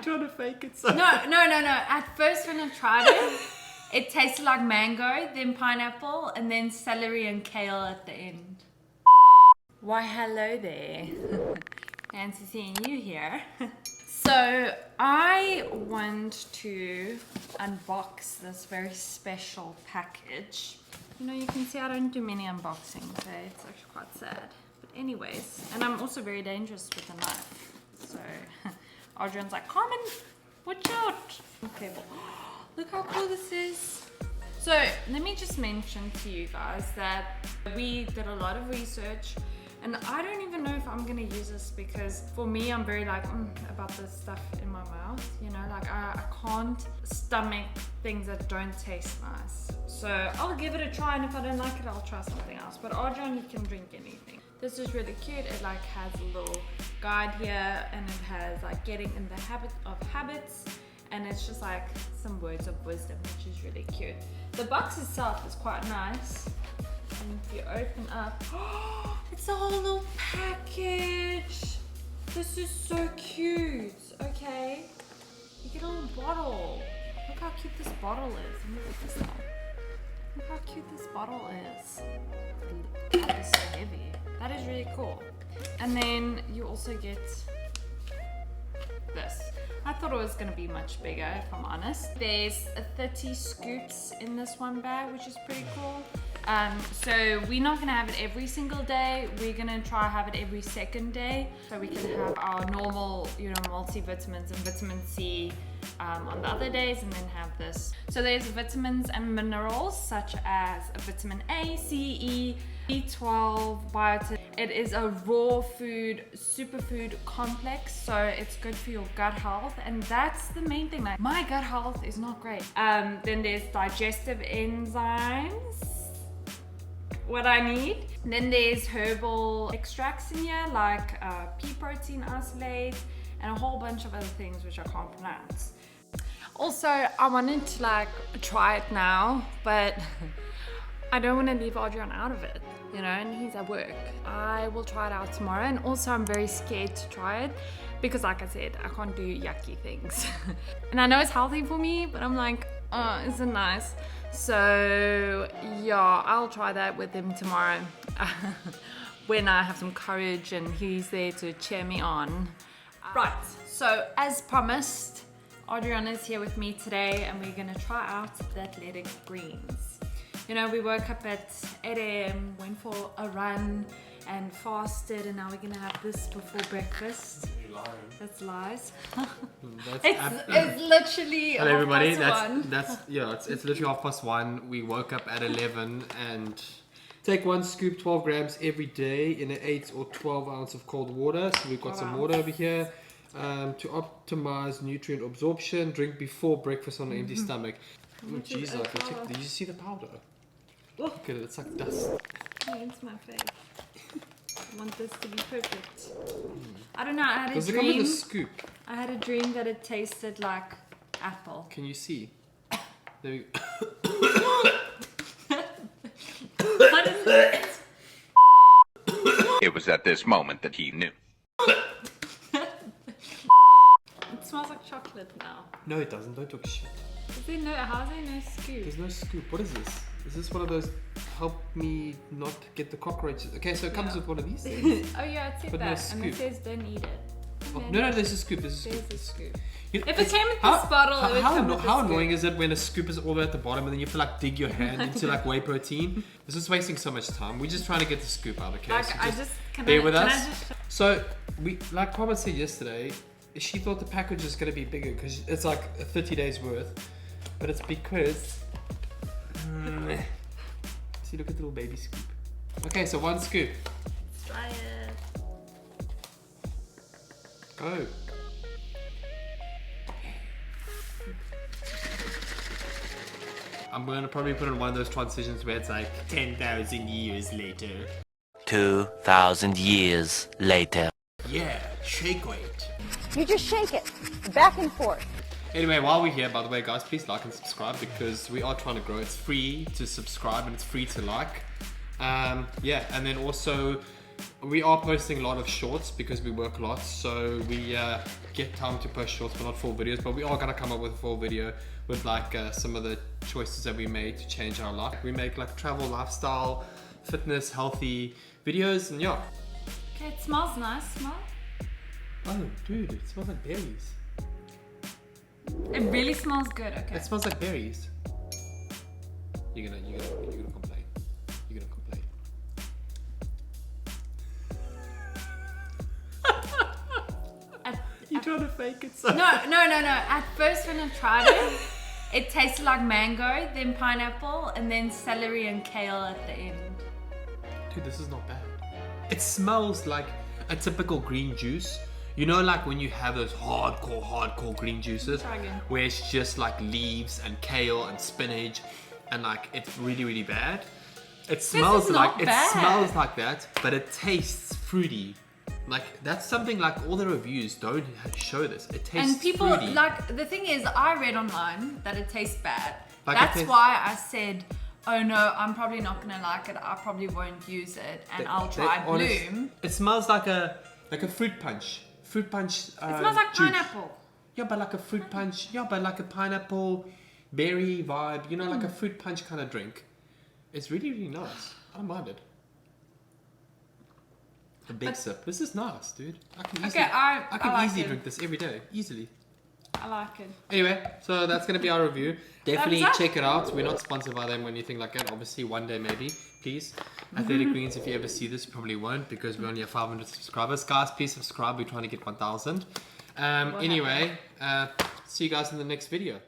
trying to fake it so No. At first when I tried it, it tasted like mango, then pineapple, and then celery and kale at the end. Why, hello there. Fancy seeing you here. So I want to unbox this very special package. You know, you can see I don't do many unboxings, so it's actually quite sad. But anyways, and I'm also very dangerous with a knife. So Adrian's like, Carmen, watch out. Okay, well, look how cool this is. So let me just mention to you guys that we did a lot of research, and I don't even know if I'm gonna use this because for me, I'm very like about this stuff in my mouth, you know, like I can't stomach things that don't taste nice. So I'll give it a try, and if I don't like it, I'll try something else. But Adrian, he can drink anything. This is really cute. It like has a little guide here, and it has like getting in the habit of habits, and it's just like some words of wisdom, which is really cute. The box itself is quite nice, and if you open up, it's a whole little package. This is so cute. Okay, you get a little bottle. Look how cute this bottle is. Let me put this on. Look how cute this bottle is. That is so heavy. That is really cool. And then you also get this. I thought it was going to be much bigger, if I'm honest. There's 30 scoops in this one bag, which is pretty cool. So we're not going to have it every single day. We're going to try have it every second day, so we can have our normal, you know, multivitamins and vitamin C on the other days, and then have this. So there's vitamins and minerals such as vitamin A, C, E, B12, biotin. It is a raw food, superfood complex, so it's good for your gut health, and that's the main thing. Like, my gut health is not great. Then there's digestive enzymes, what I need. Then there's herbal extracts in here, like pea protein isolate, and a whole bunch of other things which I can't pronounce. Also, I wanted to like try it now, but I don't want to leave Adrian out of it, you know, and he's at work. I will try it out tomorrow, and also I'm very scared to try it because, like I said, I can't do yucky things. And I know it's healthy for me, but I'm like, oh, is it nice? So yeah, I'll try that with him tomorrow when I have some courage and he's there to cheer me on. Right, so as promised, Adrian is here with me today, and we're gonna try out the athletic greens. You know, we woke up at 8 a.m, went for a run and fasted, and now we're gonna have this before breakfast. You're lying. That's lies. It's literally hello everybody, 1:30. it's literally 1:30. We woke up at 11 and take one scoop, 12 grams every day in an 8 or 12 ounce of cold water. So we've got some water over here. To optimize nutrient absorption, drink before breakfast on an empty stomach. Oh jeez, did you see the powder? Look at it, it's like dust. Against my face. I want this to be perfect. I don't know, I had a Does it come with dream. a scoop? I had a dream that it tasted like apple. Can you see? There we go. What is it? It was at this moment that he knew. It smells like chocolate now. No, it doesn't. Don't talk shit. Is there no, how is there no scoop? There's no scoop. What is this? Is this one of those help me not get the cockroaches? Okay, so it comes with one of these things. Oh yeah, it said But no that, and it scoop. says don't eat it. Oh, Okay. no, there's a scoop. There's a There's scoop. a scoop. You know, If it came with this bottle, it would come with how a annoying scoop. is it when a scoop is all the way at the bottom and then you have to like dig your hand into like whey protein? This is wasting so much time. We're just trying to get the scoop out, okay? Like, So I just, bear with us. So we, like Carmen said yesterday, she thought the package is going to be bigger because it's like 30 days worth, but it's because see, look at the little baby scoop. Okay, so one scoop. Let's try it. Go. I'm going to probably put in one of those transitions where it's like 10,000 years later. 2,000 years later. Yeah, shake weight. You just shake it back and forth. Anyway, while we're here, by the way, guys, please like and subscribe because we are trying to grow. It's free to subscribe and it's free to like. Yeah, and then also We are posting a lot of shorts because we work a lot, so we get time to post shorts but not full videos. But we are gonna come up with a full video with like some of the choices that we made to change our life. We make like travel, lifestyle, fitness, healthy videos, and yeah. Okay, it smells nice. Smell. Oh, dude, it smells like berries. It really smells good. Okay. It smells like berries. You're gonna complain. You're gonna complain. You're trying to fake it so. No. At first when I tried it, it tasted like mango, then pineapple, and then celery and kale at the end. Dude, this is not bad. It smells like a typical green juice. You know, like when you have those hardcore green juices, Try again. where it's just like leaves and kale and spinach, and like it's really bad. It smells not like bad. it smells like that, but it tastes fruity. Like that's something like all the reviews don't show this. It tastes And people fruity. like the thing is, I read online that it tastes bad. Like, That's it tastes- why I said, "Oh no, I'm probably not gonna like it. I probably won't use it, and I'll try Bloom." It smells like a fruit punch. Fruit punch. It smells like juice. pineapple. Yeah, but like a fruit punch. Yeah, but like a pineapple berry vibe. You know, like a fruit punch kind of drink. It's really nice. I don't mind it. A big sip. This is nice, dude. I can easily, I can like easily it. drink this every day, easily. I like it. Anyway, so that's gonna be our review. Definitely Thumbs up. check it out. We're not sponsored by them or anything like that. Obviously, one day maybe. Please, Athletic Greens. If you ever see this, you probably won't because we only have 500 subscribers. Guys, please subscribe. We're trying to get 1,000. Anyway, see you guys in the next video.